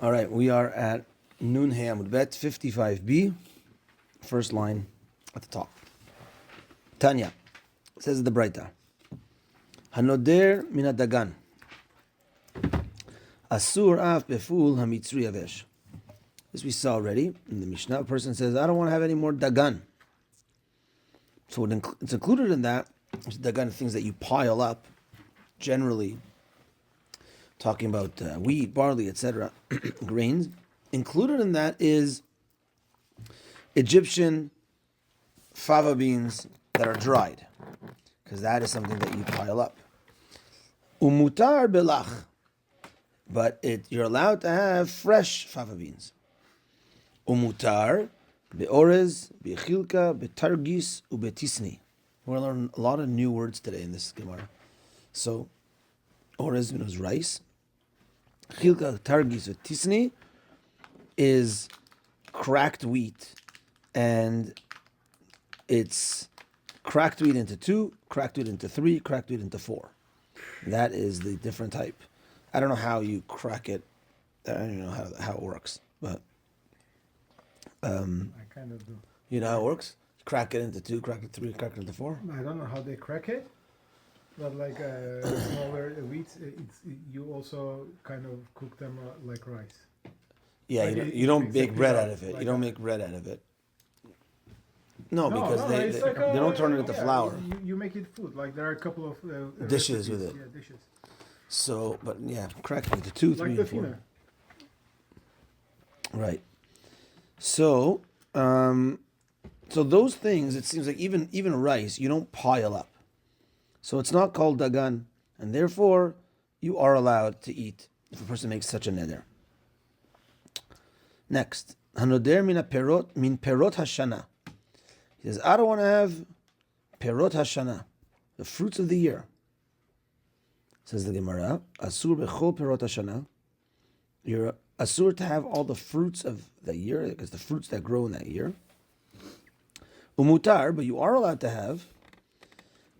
All right, we are at Nun Hey Amud Bet 55b, first line at the top. Tanya says the Braita, Hanoder min dagan, Asur af beful hamitzri avesh. This we saw already in the Mishnah. A person says, I don't want to have any more dagan. So it's included in that, dagan, things that you pile up, generally talking about wheat, barley, etc., grains. Included in that is Egyptian fava beans that are dried, because that is something that you pile up. Umutar belach, but you're allowed to have fresh fava beans. Umutar beorez, bechilka, betargis, ubetisni. We're going to learn a lot of new words today in this Gemara. So, orez means rice. Chilka, targis, ubetisni is cracked wheat, and it's cracked wheat into 2, cracked wheat into 3, cracked wheat into 4. That is the different type. I don't know how you crack it. I don't even know how it works, but I kind of do. you know how it works? Crack it into 2, crack it 3, crack it into 4. I don't know how they crack it, but like smaller wheat, you also kind of cook them like rice. Yeah, Like you don't it's make exactly bread like- out of it. like You don't that. make bread out of it. No, because they it's like don't turn it into flour. You make it food. Like there are a couple of Dishes with recipes. it. Yeah, dishes. So, but yeah, crack it into 2, 3, Like and the 4. thinner. Right. So, so those things, it seems like even rice, you don't pile up. So it's not called dagan, and therefore you are allowed to eat if a person makes such a neder. Next, hanoder min perot hashana. He says, I don't want to have perot hashana, the fruits of the year. Says the Gemara, asur bechol perot hashana. You're asur to have all the fruits of the year, because the fruits that grow in that year. Umutar, but you are allowed to have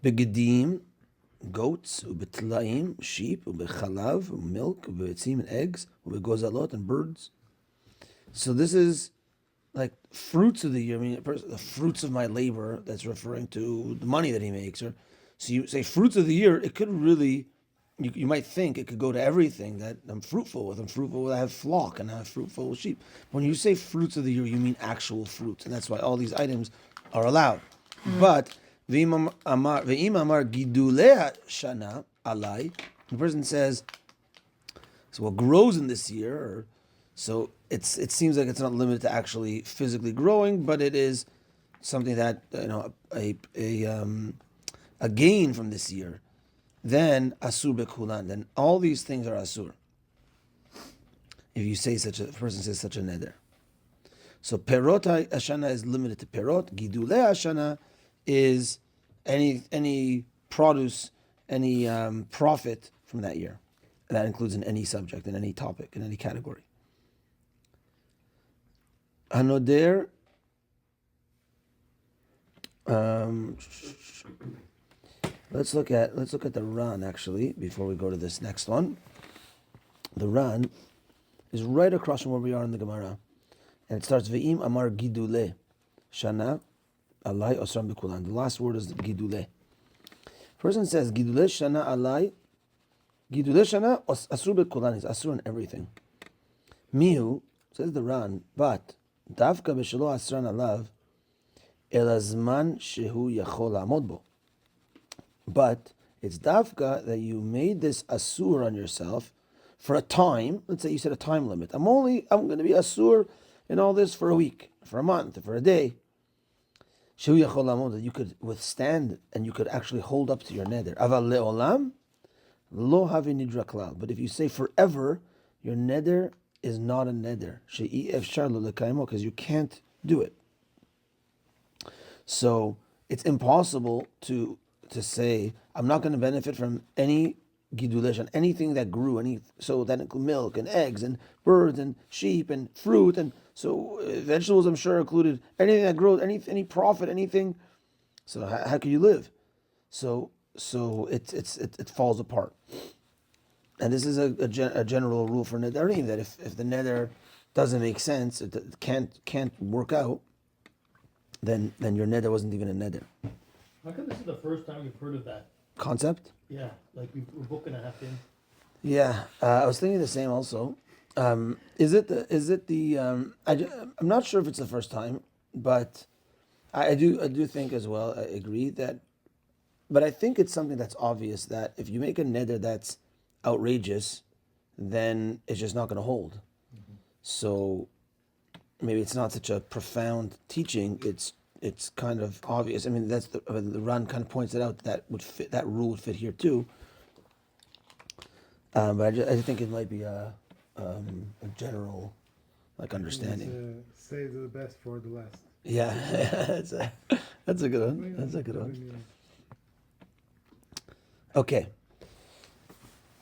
begedim, goats, ubetlaim, sheep, ubechalav, milk, ubetzim, and eggs, ubegozalot, and birds. So this is like fruits of the year. I mean, the fruits of my labor. That's referring to the money that he makes. Or so you say fruits of the year. It could really, you might think it could go to everything that I'm fruitful with. I'm fruitful with. I have flock and I have fruitful with sheep. When you say fruits of the year, you mean actual fruits, and that's why all these items are allowed. But ve'im amar gidulei shana alai. The person says, so what grows in this year, or so it seems like it's not limited to actually physically growing, but it is something that a gain from this year. Then asur bekulan. Then all these things are asur. If you say a person says such a neder. So perot hashana is limited to perot. Gidulei hashana is any produce, any profit from that year. And that includes in any subject, in any topic, in any category. Hanoder. Let's look at the Ran actually before we go to this next one. The Ran is right across from where we are in the Gemara, and it starts ve'im amar gidule shana alai osram bekulan. The last word is gidule. Person says gidule shana alai. Gidule shana asur bekulan is asur on everything. Mihu says the Ran, but davka b'shelo asran alav elazman shehu yachol la'amod bo. But it's davka that you made this asur on yourself for a time. Let's say you set a time limit. I'm going to be asur in all this for a week, for a month, for a day. Shehu yachol la'amod, that you could withstand and you could actually hold up to your neder. Aval le'olam lo havi nidra klal. But if you say forever, your neder is not a neder. She'i efshar lo lekaymo, because you can't do it. So it's impossible to say, I'm not going to benefit from any gidulesh, anything that grew, so that includes milk and eggs and birds and sheep and fruit, and so vegetables I'm sure included, anything that grows, any profit, anything. So how can you live? So it falls apart. And this is a general rule for Nedarim, that if the Neder doesn't make sense, it can't work out, then your Neder wasn't even a Neder. How come this is the first time you've heard of that? Concept? Yeah, like we're book and a half in. Yeah, I was thinking the same also. Is it the I'm not sure if it's the first time, but I do think as well. I agree that, but I think it's something that's obvious that if you make a neder that's outrageous, then it's just not going to hold. So maybe it's not such a profound teaching. It's kind of obvious. I mean, that's the Ran kind of points it out that that rule would fit here too. But I just think it might be a general understanding. Save the best for the last. Yeah, that's a good one. That's a good one. Okay.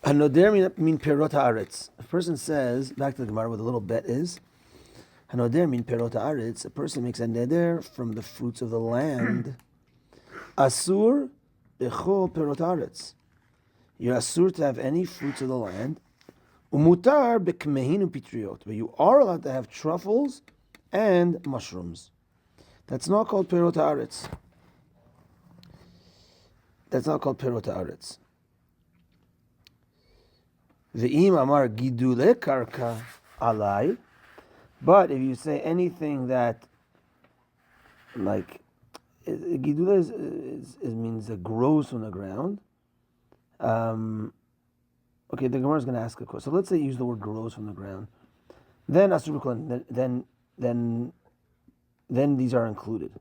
Hanoder min perot haaretz. A person says, back to the Gemara, where the little bet is. Hanoder min perot haaretz. A person makes a neder from the fruits of the land. Asur bechol perot haaretz. You're asur to have any fruits of the land. Umutar bekmehin upitriot. But you are allowed to have truffles and mushrooms. That's not called perot haaretz. That's not called perot haaretz. Ve'im amar gidule karka alai. But if you say anything that, like, gidule is means it grows from the ground. Okay, the Gemara is going to ask a question. So let's say you use the word grows from the ground. Then asur then these are included.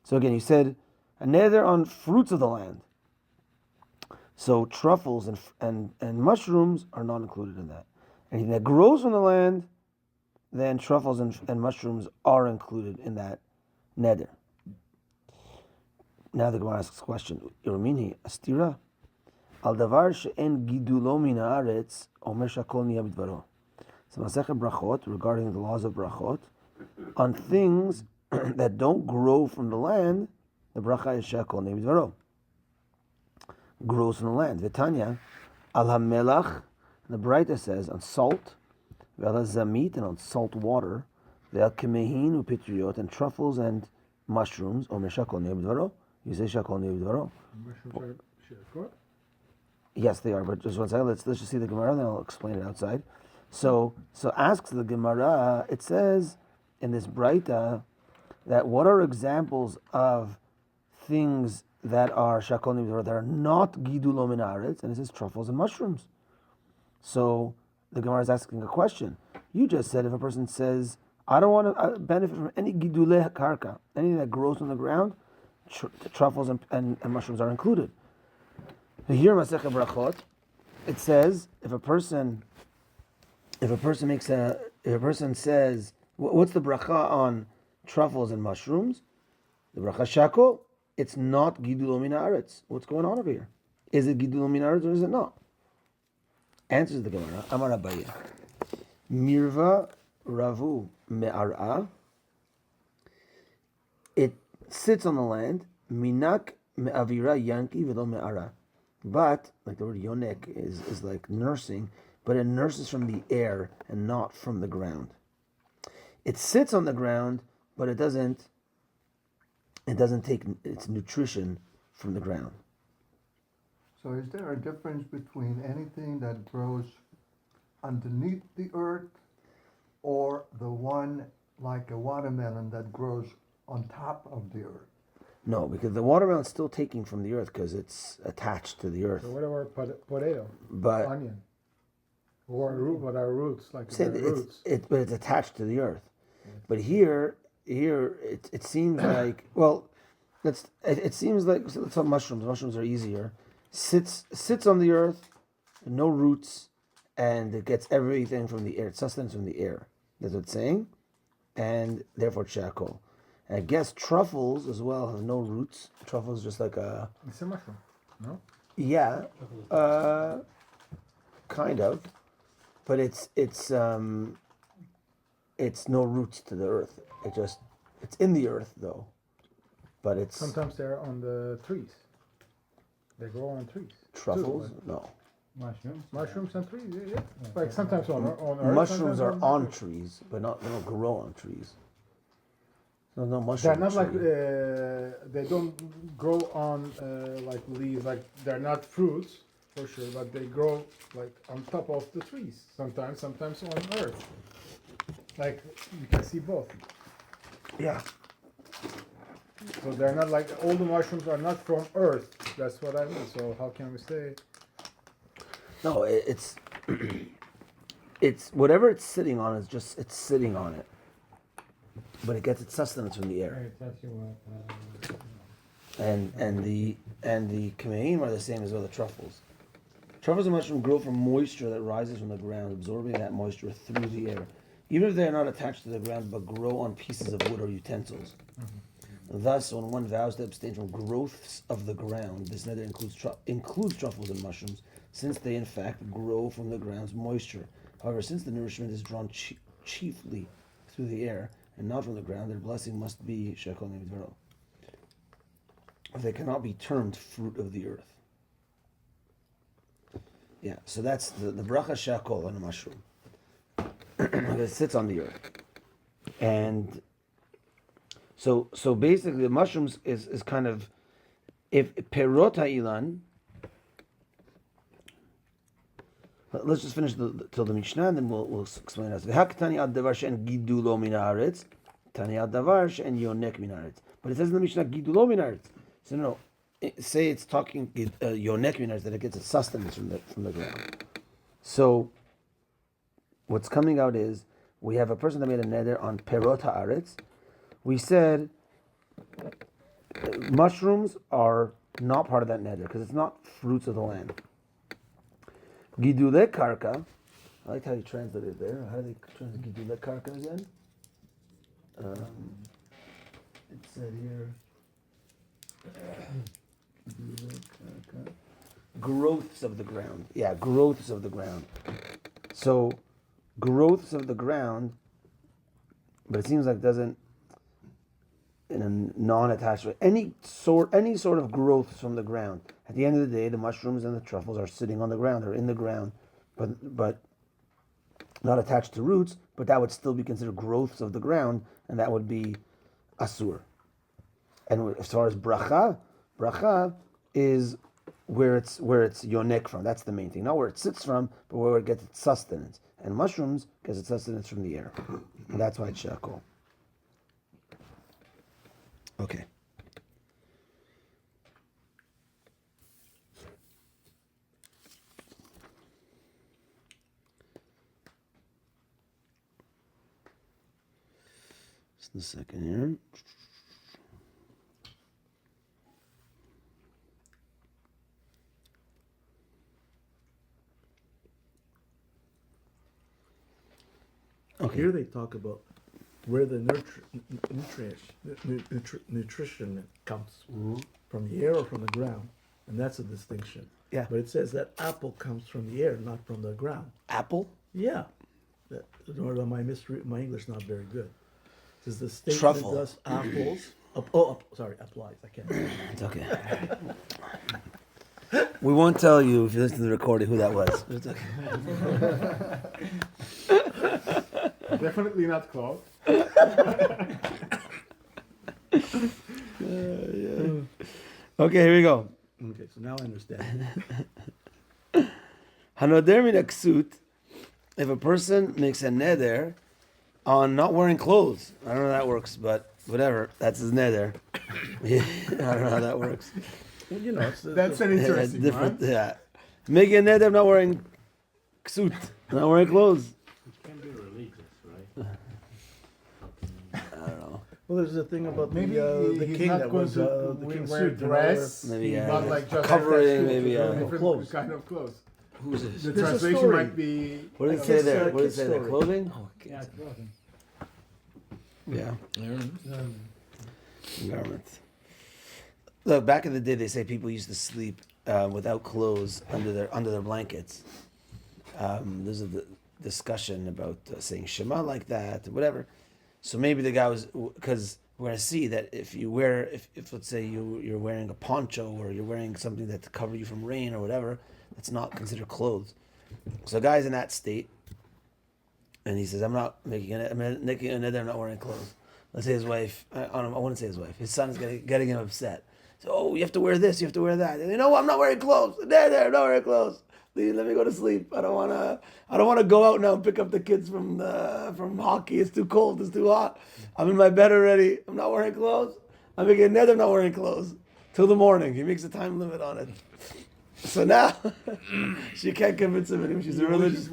So again, you said a neder on fruits of the land. So truffles and mushrooms are not included in that. Anything that grows from the land, then truffles and mushrooms are included in that neder. Now the Gemara asks a question. Irmini astira al davar she'en gidulo min haaretz omer shakol niya bidvaro. So Masechet Brachot, regarding the laws of Brachot, on things that don't grow from the land, the bracha is shakol niya bidvaro. Grows from the land. Vitanya, al hamelach, the Braita says on salt, ve'al zamit, and on salt water, ve'al kemehin upitriot, and truffles and mushrooms, omer shakol niya bidvaro. You say shakol niya bidvaro. Mushrooms are shakol? Yes, they are. But just one second. Let's just see the Gemara, and then I'll explain it outside. So asks the Gemara. It says in this Braita that what are examples of things that are shakol niya that are not gidulo min haaretz, and it says truffles and mushrooms. So the Gemara is asking a question. You just said if a person says, I don't want to benefit from any gidule karka, anything that grows on the ground, truffles and mushrooms are included. Here, Masechet Brachot, it says if a person says, what's the bracha on truffles and mushrooms? The bracha shakol. It's not gidulo min haaretz. What's going on over here? Is it gidulo min haaretz or is it not? Answers the Gemara. Amar Abaye. Mirva ravu me'ara. It sits on the land. Minak me'avira yanki v'lo me'ara. But, like the word yonek is like nursing, but it nurses from the air and not from the ground. It sits on the ground, but it doesn't take its nutrition from the ground. So is there a difference between anything that grows underneath the earth or the one like a watermelon that grows on top of the earth? No, because the watermelon's still taking from the earth because it's attached to the earth. So what about potato? But onion? Or root? What are roots? Like roots? But it's attached to the earth. But here it seems like, well, it seems like, let's talk mushrooms. Mushrooms are easier. Sits on the earth, no roots, and it gets everything from the air, sustenance from the air. That's what it's saying, and therefore shakol. And I guess truffles as well have no roots. Truffles just like a. It's a mushroom, no? Yeah, kind of, but it's no roots to the earth. It's in the earth though, but it's Sometimes they're on the trees. They grow on trees. truffles. Too, No, Mushrooms and trees, yeah. Like sometimes on Earth. Mushrooms sometimes are on trees, but they don't grow on trees. So no They're mushroom not like tree. they don't grow on like leaves. Like they're not fruits for sure, but they grow like on top of the trees. Sometimes on Earth. Like you can see both. Yeah. So they're not like all the mushrooms are not from Earth. That's what I mean. So how can we say? No, it's it's whatever it's sitting on is just it's sitting on it, but it gets its sustenance from the air. And the kameim are the same as other truffles. Truffles and mushrooms grow from moisture that rises from the ground, absorbing that moisture through the air, even if they are not attached to the ground, but grow on pieces of wood or utensils. Thus, when one vows to abstain from growths of the ground, this nether includes truffles and mushrooms, since they in fact grow from the ground's moisture. However, since the nourishment is drawn chiefly through the air and not from the ground, their blessing must be shekol nevidvaro. They cannot be termed fruit of the earth. Yeah, so that's the bracha shekol on a mushroom. It sits on the earth. And so basically the mushrooms is kind of, if perot ha'ilan, let's just finish till the Mishnah, and then we'll explain it. V'haktani ad davar she'en gidulo min haaretz, tani ad davar she'en yonek min haaretz. But it says in the Mishnah gidulo min haaretz. So no, say it's talking yonek min haaretz, that it gets its sustenance from the ground. So what's coming out is we have a person that made a neder on perot haaretz. We said mushrooms are not part of that neder because it's not fruits of the land. Gidule karka, I like how you translate it there. How do they translate gidule karka again? It said here, growths of the ground. Yeah, growths of the ground. So, growths of the ground, but it seems like it doesn't, in a non-attached way, any sort of growths from the ground. At the end of the day, the mushrooms and the truffles are sitting on the ground, or in the ground, but not attached to roots, but that would still be considered growths of the ground, and that would be asur. And as far as bracha is where it's yonek from. That's the main thing. Not where it sits from, but where it gets its sustenance. And mushrooms gets its sustenance from the air. And that's why it's shakol. Okay. Just a second here. Okay. Here they talk about where the nutrition comes from the air or from the ground, and that's a distinction. Yeah. But it says that apple comes from the air, not from the ground. Apple? Yeah. That, or my English not very good. It says the state Truffle. that does apples. Sorry, applies. I can't. It's okay. We won't tell you if you listen to the recording who that was. It's okay. Definitely not cloud. Okay, here we go. Okay, so now I understand. Hanoder min aksut, if a person makes a neder on not wearing clothes. I don't know how that works, but whatever. That's his neder. Yeah, I don't know how that works. Well, you know, it's That's an interesting Different, one. yeah. Making a neder not wearing ksut, not wearing clothes. Can be religious, right? I don't know. Well, there's a thing about Maybe the he's king not that going was to the king's wear suit. dress, Maybe, not like just covering, attached to maybe, different clothes. kind of clothes. Who's this? The There's a translation story. might be. What did it Like say it's, there? What did it kid's say there? story. Clothing? Yeah, clothing. Yeah. Yeah. Garments. Look, back in the day, they say people used to sleep without clothes under their blankets. There's a discussion about saying Shema like that, or whatever. So maybe the guy was, because we're going to see that if you wear, if let's say you're wearing a poncho or you're wearing something that to cover you from rain or whatever, that's not considered clothes. So a guy's in that state, and he says, I'm making a neder, I'm not wearing clothes. Let's say his wife, I wouldn't say his wife, his son is getting him upset. So, oh, you have to wear this, you have to wear that. And, you know what, I'm not wearing clothes. Neder, I'm not wearing clothes. Let me go to sleep. I don't wanna go out now and pick up the kids from hockey. It's too cold, it's too hot. I'm in my bed already. I'm not wearing clothes. I'm making a neder, I'm not wearing clothes. Till the morning. He makes a time limit on it. So now she can't convince him anymore. She's a religious.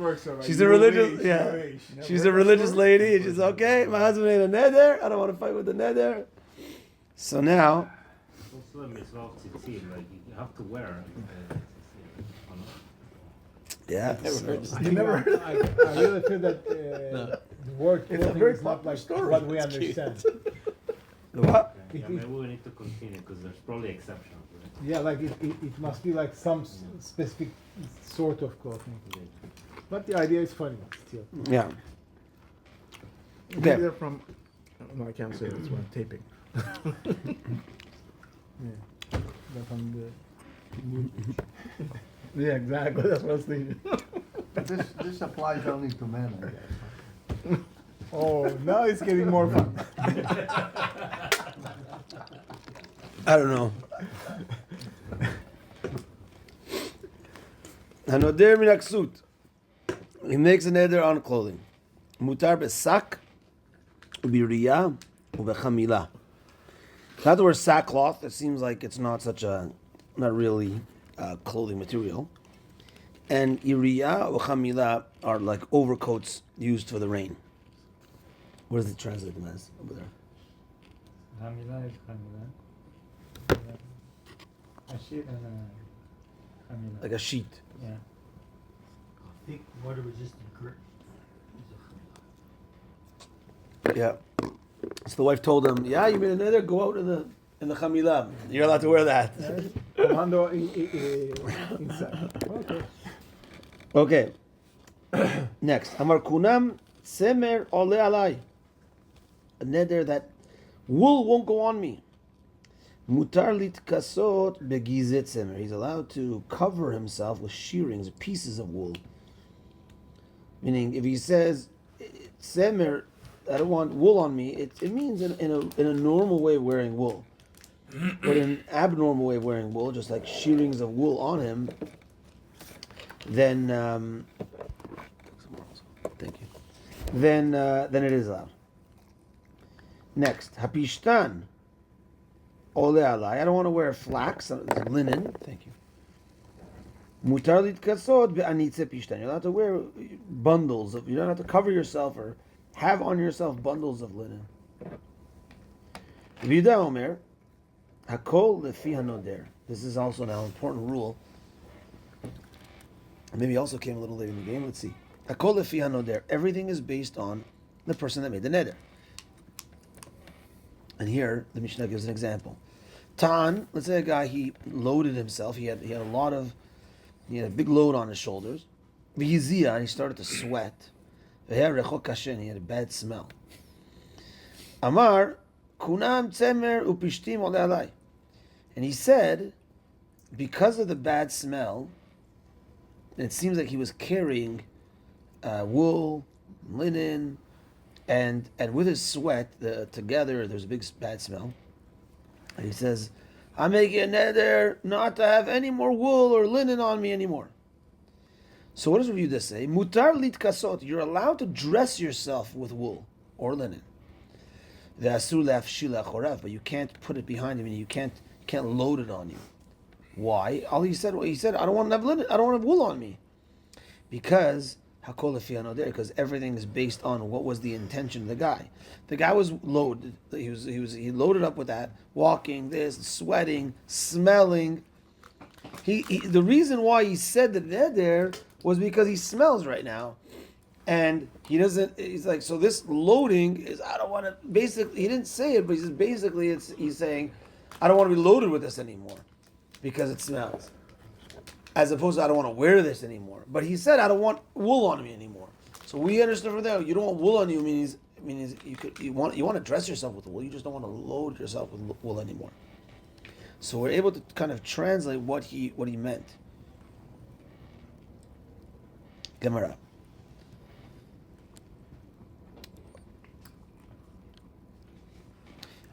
She's a religious. Yeah, she's a religious lady. And she's okay. My husband made a neder. I don't want to fight with the neder. So now. Also, a mitzvah of tzitzit, like you have to wear tzitzit, or not? Yeah. You never heard I really feel that the word It's a clothing very is not popular like story. what we It's cute. understand. What? Yeah, maybe we need to continue because there's probably exceptions. Right? Yeah, like it must be like some specific sort of clothing. But the idea is funny still. Yeah. Maybe Okay. they're from. No, I can't say that's why I'm taping. Yeah. But from the Yeah, exactly. That's what I was thinking. This applies only to men, I guess. oh, now it's getting more fun. I don't know. Hanoder minaksut. He makes a neder on clothing. Mutar besak, ubiriya, ubechamila. Not the word sackcloth. It seems like it's not not really clothing material. And iriya or chamila are like overcoats used for the rain. What does it translate them as over there? Hamila is Hamila. A sheet and a Hamila. Like a sheet. Yeah. Thick, water resistant grip. Yeah. So the wife told him, "Yeah, you made a neder. Go out in the chamila. You're allowed to wear that." Commando inside. Okay. Okay. Next, Amar kunam semer ole alai. A neder that wool won't go on me. Mutar litkasot begizet semer. He's allowed to cover himself with shearings, pieces of wool. Meaning, if he says semer, I don't want wool on me, it means in a normal way of wearing wool. But in an abnormal way of wearing wool, just like shearings of wool on him, then thank you. Then it is allowed. Next, hapishtan ole alai. I don't want to wear flax, linen. Thank you. Mutar litkasot be'anitze pishtan. You're allowed to wear bundles of. You don't have to cover yourself or have on yourself bundles of linen. Vida Omer, hakol lefi hanoder. This is also now an important rule. Maybe also came a little late in the game. Let's see. Hakol lefi hanoder. Everything is based on the person that made the neder. And here the Mishnah gives an example. Tan, let's say a guy, he loaded himself. He had a big load on his shoulders. V'yizia, and he started to sweat. V'her kashen, he had a bad smell. Amar kunam tzemer upishtim ole alai. And he said, because of the bad smell, it seems like he was carrying wool, linen, and with his sweat together, there's a big bad smell. And he says, I'm making a neder not to have any more wool or linen on me anymore. So what does Rabbi Yehuda say? Mutar litkasot. You're allowed to dress yourself with wool or linen. Ve'asur le'afshil achorav, but you can't put it behind you. I mean, you can't load it on you. Why? All he said, I don't want to have linen. I don't want to have wool on me, because hakol lefi hanoder. Because everything is based on what was the intention of the guy. The guy was loaded. He loaded up with that, walking, sweating, smelling. The reason why he said the neder was because he smells right now, and he doesn't. He's like, so this loading is. I don't want to. Basically, he didn't say it, but he says basically he's saying, I don't want to be loaded with this anymore, because it smells. As opposed to I don't want to wear this anymore. But he said I don't want wool on me anymore. So we understood from there. You don't want wool on you means you want to dress yourself with wool. You just don't want to load yourself with wool anymore. So we're able to kind of translate what he meant. Gemara.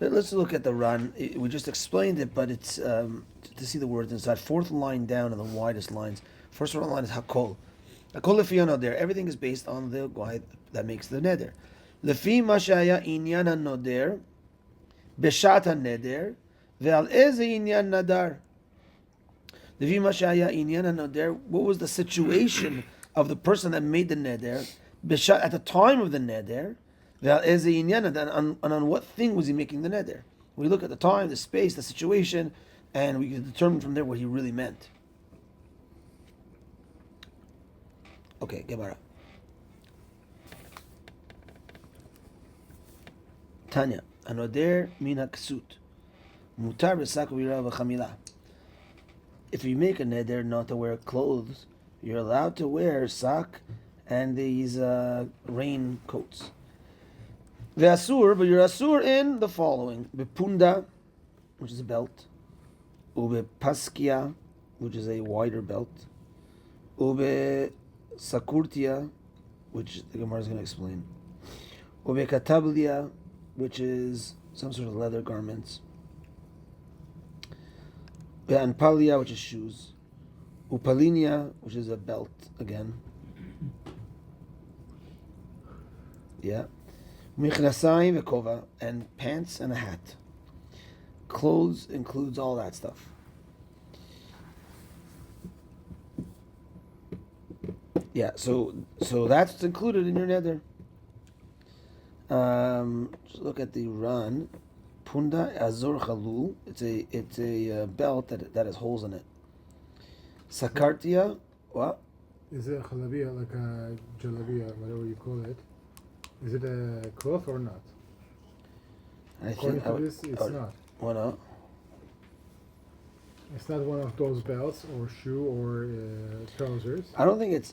Let's look at the run. We just explained it, but it's to see the words inside. Fourth line down in the widest lines. First line is Hakol. Hakol lefi noder. Everything is based on the guy that makes the neder. Lefi mashaya inyan noder, beshat neder, ve'al eze inyan nadar. Lefi mashaya inyan noder. What was the situation of the person that made the neder? Beshat at the time of the neder. And on what thing was he making the neder? We look at the time, the space, the situation, and we can determine from there what he really meant. Okay, Gemara. Tanya, anoder min haksut, mutar b'sak v'ira v'chamila. If you make a neder not to wear clothes, you're allowed to wear sak and these rain coats. Ve'asur, but you're asur in the following: bepunda, which is a belt, ube paskia, which is a wider belt, ube sakurtia, which the Gemara is going to explain, ube katablia, which is some sort of leather garments, ve'anpalia, which is shoes, upalinia, which is a belt again. Yeah. Michnasayim v'kova, and pants and a hat. Clothes includes all that stuff. Yeah, so that's included in your neder. Just look at the run. Punda azur chalul. It's a belt that has holes in it. Sakartia, what? Is it jalabiya, like a jalabiya, whatever you call it? Is it a cloth or not? According to this, it's not. Why not? It's not one of those belts or shoe or trousers. I don't think it's.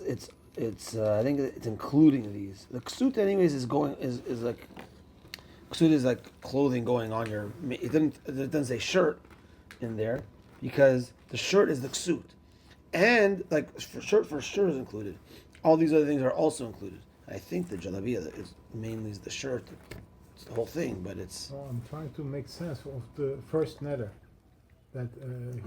I think it's including these. The ksut, anyways, is like ksut is like clothing going on your. It doesn't say shirt in there because the shirt is the ksut, and like shirt for sure is included. All these other things are also included. I think the jalabiya is mainly the shirt. It's the whole thing, but it's. Well, I'm trying to make sense of the first neder, that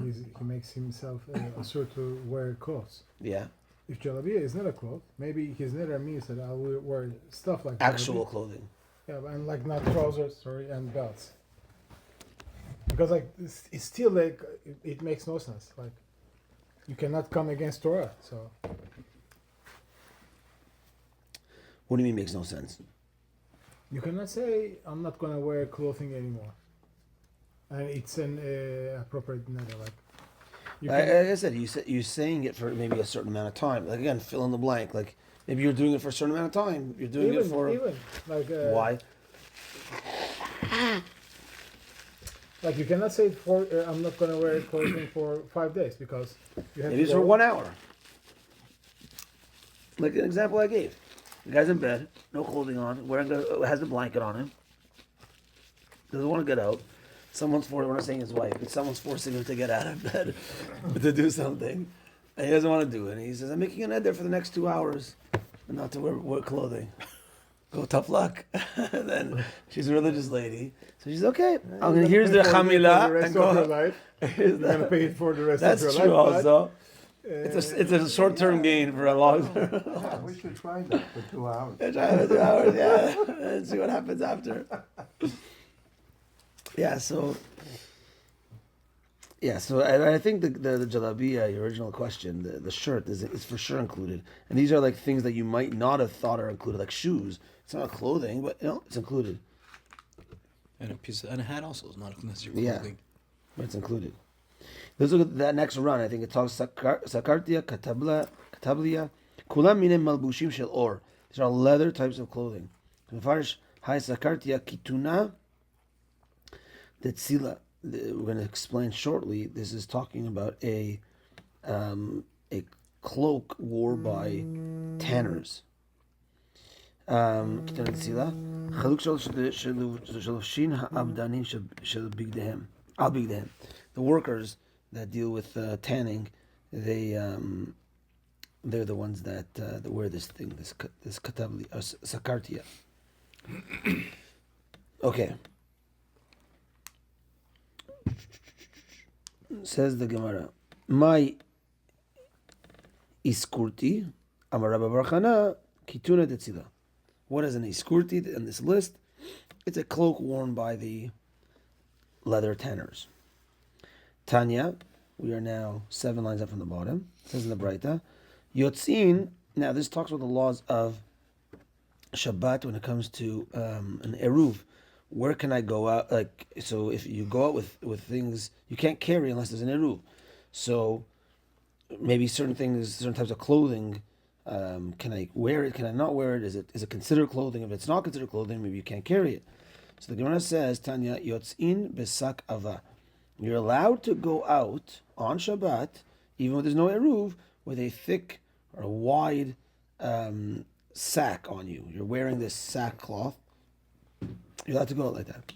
he makes himself assured to wear clothes. Yeah. If jalabiya is not a cloth, maybe his neder means that I will wear stuff like Actual jalabiya. clothing. Yeah, and like not trousers, and belts. Because like it's still like it makes no sense. Like you cannot come against Torah. So What do you mean makes no sense? you cannot say I'm not gonna wear clothing anymore, and it's an appropriate neder. Like you Like can, I said, you're saying it for maybe a certain amount of time. Like again, fill in the blank. Like maybe you're doing it for a certain amount of time. You're doing it for even like why? Like you cannot say for I'm not gonna wear clothing for 5 days because you have Maybe it's to for go. 1 hour. Like an example I gave. The guy's in bed, no clothing on, has a blanket on him. Doesn't want to get out. We're not saying his wife, but someone's forcing him to get out of bed to do something. And he doesn't want to do it. And he says, I'm making an ed for the next 2 hours and not to wear clothing. Go, tough luck. And then she's a religious lady. So she's okay. Here's the chamila. Rest of her life. You're gonna pay it for the rest of your That's life. true also. but, It's a short-term gain for a long term. Yeah, we should try that for 2 hours. 2 hours, yeah. And see what happens after. Yeah, so I think the jalabiya, your original question, the shirt is for sure included. And these are like things that you might not have thought are included, like shoes. It's not clothing, but it's included. And a hat also is not necessarily Yeah. clothing. But it's included. Let's look at that next run. I think it talks sakartia, katablia, kulam mine malbushim shel or. These are leather types of clothing. Mefarish hai sakartia kituna tetzila. We're going to explain shortly. This is talking about a cloak worn by tanners. Kituna tetzila. Chaluk shaloshin ha'abdanim shel bigdehem. Al bigdehem. The workers that deal with tanning, they they're the ones that wear this thing, this katabli, sakartia. Okay. Says the Gemara, my iskurti, amar Rabba Barchana, kituna tetzila. What is an iskurti in this list? It's a cloak worn by the leather tanners. Tanya, we are now 7 lines up from the bottom. It says in the Braita, Yotzin. Now this talks about the laws of Shabbat when it comes to an eruv. Where can I go out? Like, so if you go out with things you can't carry unless there's an eruv. So maybe certain things, certain types of clothing, can I wear it? Can I not wear it? Is it considered clothing? If it's not considered clothing, maybe you can't carry it. So the Gemara says, Tanya, Yotzin besak ava. You're allowed to go out on Shabbat, even when there's no eruv, with a thick or wide sack on you. You're wearing this sackcloth. You're allowed to go out like that.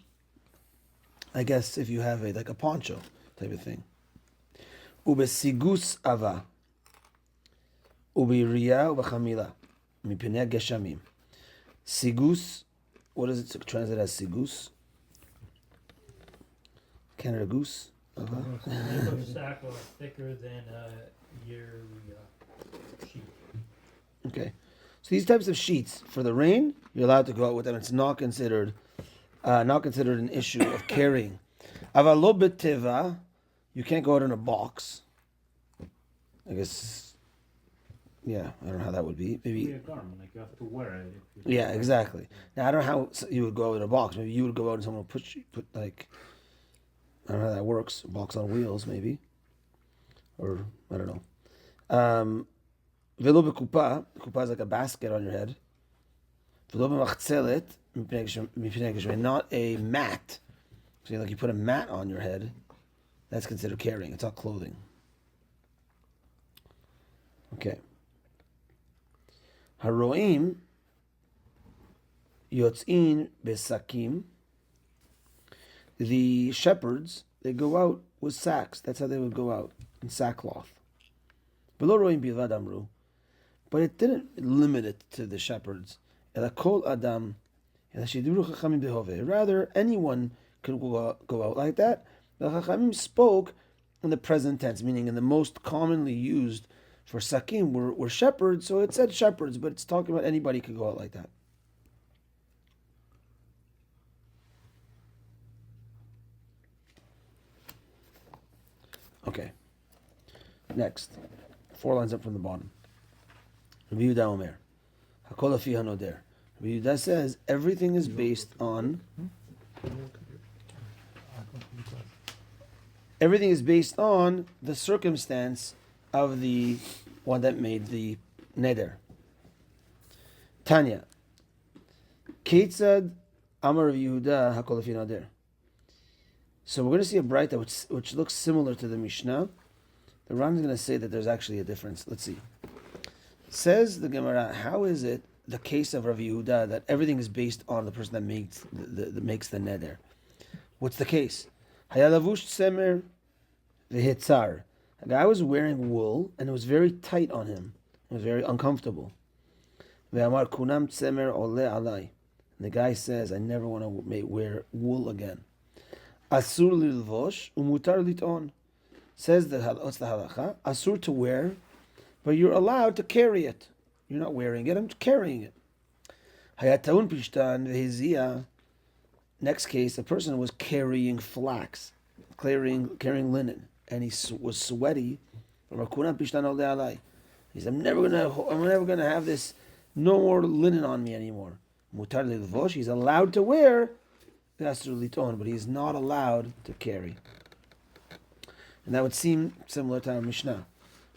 I guess if you have like a poncho type of thing. Ubesigus ava. Ubiriya ubachamila. Mipnei geshamim. Sigus, what does it translate as sigus? Canada goose. Sackcloth thicker than your sheet. Okay, so these types of sheets for the rain, you're allowed to go out with them. It's not considered an issue of carrying. Avalo beteva, you can't go out in a box. I guess, yeah, I don't know how that would be. Maybe a garment, like you have to wear it. Yeah, exactly. Now I don't know how you would go out in a box. Maybe you would go out and someone would put like, I don't know how that works. A box on wheels, maybe, or I don't know. Velo bekupa, kupa is like a basket on your head. Velo b'machzelet, not a mat. So like you put a mat on your head, that's considered carrying. It's not clothing. Okay. Haroim yotzin besakim. The shepherds, they go out with sacks. That's how they would go out, in sackcloth. Below roim bilvad amru. But it didn't limit it to the shepherds. Kol adam. Rather, anyone could go out like that. The Chachamim spoke in the present tense, meaning in the most commonly used for sakim were shepherds. So it said shepherds, but it's talking about anybody could go out like that. Okay. Next, 4 lines up from the bottom. Rabbi Yehuda Omer, Hakol afi hanoder. Rabbi Yehuda says everything is based on the circumstance of the one that made the neder. Tanya, Ketzad Amar Rabbi Yehuda Hakol afi hanoder. So we're going to see a braita which looks similar to the Mishnah. The Ran is going to say that there's actually a difference. Let's see. Says the Gemara, how is it the case of Rav Yehuda that everything is based on the person that makes the neder? What's the case? Hayalavush tsemer v'hitzar. A guy was wearing wool and it was very tight on him. It was very uncomfortable. Ve'amar kunam tsemer ole alai. And the guy says, I never want to wear wool again. Asur lilvosh umutar liton. Says that what's the halacha? Asur to wear, but you're allowed to carry it. You're not wearing it, I'm carrying it. Hayataun pishtan vehizia. Next case, a person was carrying flax, carrying linen, and he was sweaty. He said, I'm never gonna have this, no more linen on me anymore. Mutar lilvosh, he's allowed to wear, but he's not allowed to carry. And that would seem similar to our Mishnah.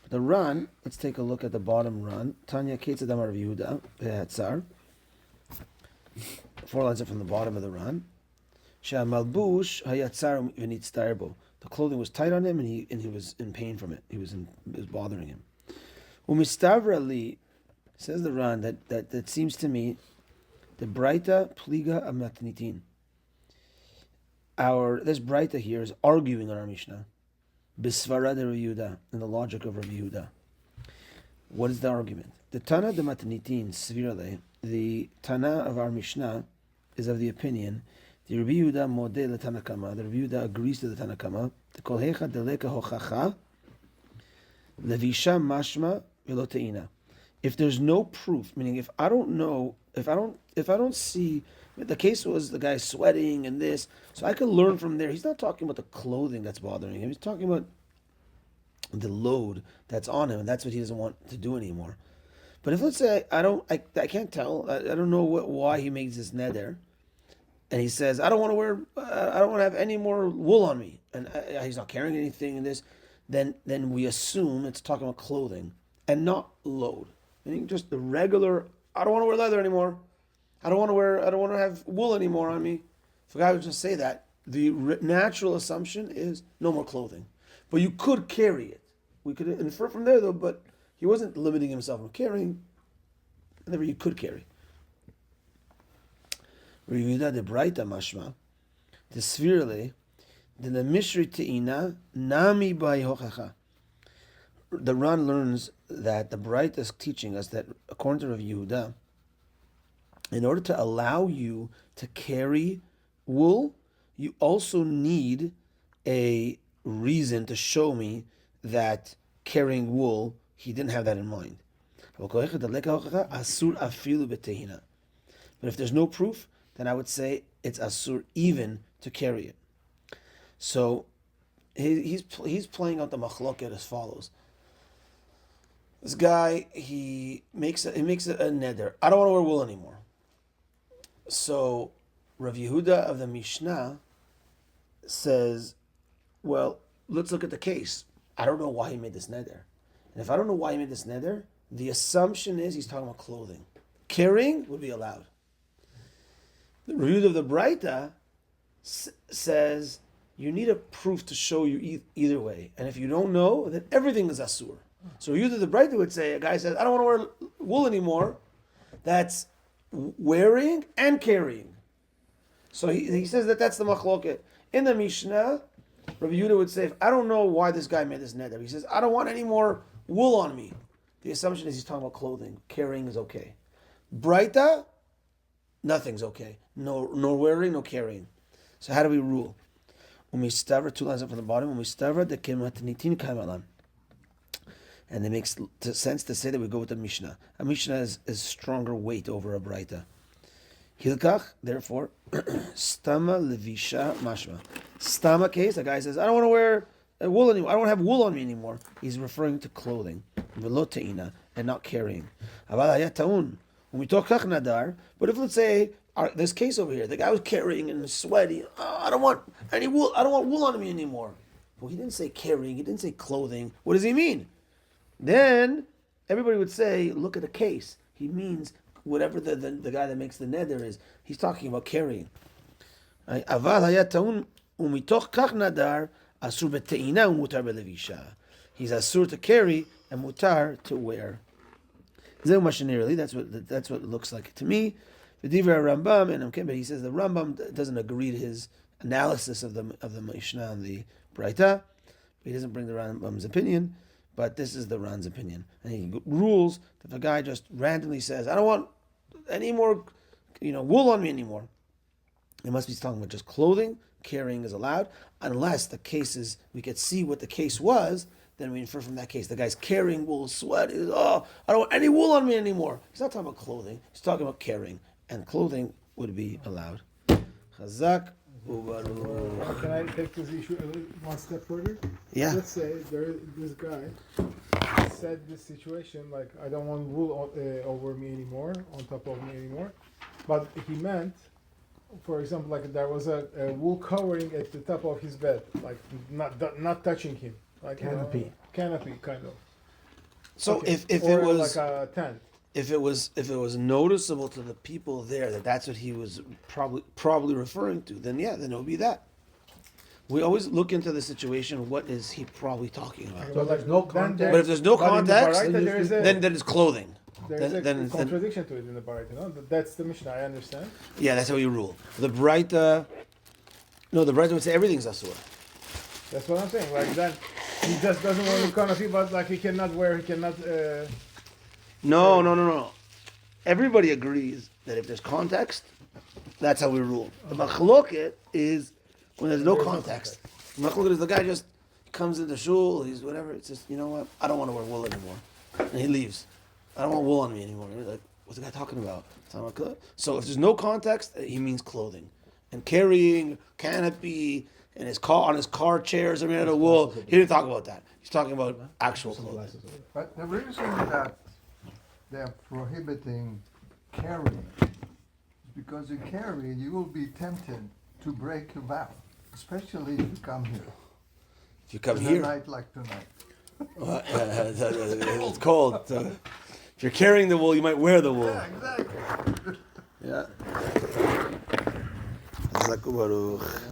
The Ran, let's take a look at the bottom Ran. Tanya Ketzad Amar Rav Yehuda Hatzar. 4 lines up from the bottom of the Ran. Malbush Hayatzar v'nitztarbo. The clothing was tight on him, and he was in pain from it. It was bothering him. Umistavrali, says the Ran, that seems to me the Braita Pliga Amatnitin. This Braita here is arguing on our Mishnah. Bisvara de Rav Yehuda, in the logic of Rav Yehuda. What is the argument? The Tana de Matanitin Svirale, the Tana of our Mishnah, is of the opinion the Rabbi Yehuda modeh le Tanakama. The Rabbi Yehuda agrees to the Tanakama. The Kol Hecha deleka hochacha levisha mashma veloteina. If there's no proof, meaning if I don't know, if I don't see, the case was the guy sweating and this, so I can learn from there. He's not talking about the clothing that's bothering him. He's talking about the load that's on him, and that's what he doesn't want to do anymore. But if let's say I can't tell, I don't know why he makes this neder, and he says I don't want to have any more wool on me, and he's not carrying anything in this, then we assume it's talking about clothing and not load. Meaning just the regular. I don't want to wear leather anymore. I don't want to have wool anymore on me. If a guy would just say that, the natural assumption is no more clothing. But you could carry it. We could infer from there though, but he wasn't limiting himself from carrying. Whenever you could carry. Reviuda de Braita mashma, the svirle, the mishri teina nami by hochacha. The Ran learns that the Braita is teaching us that according to Rav Yehuda, in order to allow you to carry wool, you also need a reason to show me that carrying wool, he didn't have that in mind. But if there's no proof, then I would say it's asur even to carry it. So he's playing out the machloket as follows. This guy, he makes a neder. I don't want to wear wool anymore. So Rav Yehuda of the Mishnah says, well, let's look at the case. I don't know why he made this neder. And if I don't know why he made this neder, the assumption is he's talking about clothing. Carrying would be allowed. The Rav Yehuda of the Braita says you need a proof to show you either way. And if you don't know, then everything is asur. So Rav Yehuda of the Braita would say, a guy says, I don't want to wear wool anymore. That's wearing and carrying. So he says that's the machloket. In the Mishnah, Rabbi Yehuda would say, I don't know why this guy made this neder. He says, I don't want any more wool on me. The assumption is he's talking about clothing. Carrying is okay. Braita, nothing's okay. No wearing, no carrying. So how do we rule? Umistavra, two lines up from the bottom. Umistavra de kematnitin kaimalan. And it makes sense to say that we go with the Mishnah. A Mishnah is stronger weight over a Braita. Hilkach, therefore, stama levisha mashma. Stama case, a guy says, I don't want to wear wool anymore. I don't have wool on me anymore. He's referring to clothing, velo teina, and not carrying. Aval hayat taun. When we talk kach nadar, but if let's say this case over here, the guy was carrying and sweaty. I don't want any wool. I don't want wool on me anymore. Well, he didn't say carrying. He didn't say clothing. What does he mean? Then everybody would say, look at the case. He means whatever the guy that makes the neder is. He's talking about carrying. Aval hayat taun umitoch kach nadar asur beteina umutar belevisha. He's asur to carry and mutar to wear. Zeu mashinirli. That's what it looks like to me. V'divrei Rambam and but he says the Rambam doesn't agree to his analysis of the Mishnah and the Braita. He doesn't bring the Rambam's opinion. But this is the Ran's opinion. And he rules that if a guy just randomly says, I don't want any more wool on me anymore, it must be talking about just clothing. Carrying is allowed. Unless the case is, we could see what the case was, then we infer from that case. The guy's carrying wool, sweat. I don't want any wool on me anymore. He's not talking about clothing. He's talking about carrying. And clothing would be allowed. Chazak. Can I take this issue one step further? Yeah. Let's say this guy said this situation like I don't want wool over me anymore, on top of me anymore, but he meant, for example, like there was a wool covering at the top of his bed, like not touching him, like Canopy. Canopy kind of. So Okay. if Or it was like a tent. if it was noticeable to the people there that that's what he was probably referring to, then yeah, then it would be that. We always look into the situation. What is he probably talking about? So there's no Then context. there- But if there's no but in the context, Baraita there is a- then it's clothing. There's a then- contradiction to it in the Baraita, no? That's the Mishnah, I understand. Yeah, that's how you rule. The Braita would say everything's asur. That's what I'm saying. Like that, he just doesn't want to canopy, but like he cannot No. Everybody agrees that if there's context, that's how we rule. The machloket is when there's no context. The machloket is the guy just comes into shul, he's whatever, it's just, you know what, I don't want to wear wool anymore. And he leaves. I don't want wool on me anymore. You're like, what's the guy talking about? So if there's no context, he means clothing. And carrying canopy and his car chairs are made out of wool. He didn't talk about that. He's talking about actual clothing. But the reason that they're prohibiting carrying is because you carry, you will be tempted to break your vow, especially if you come here. If you come In a here, night like tonight. it's cold. If you're carrying the wool, you might wear the wool. Yeah, exactly. Yeah.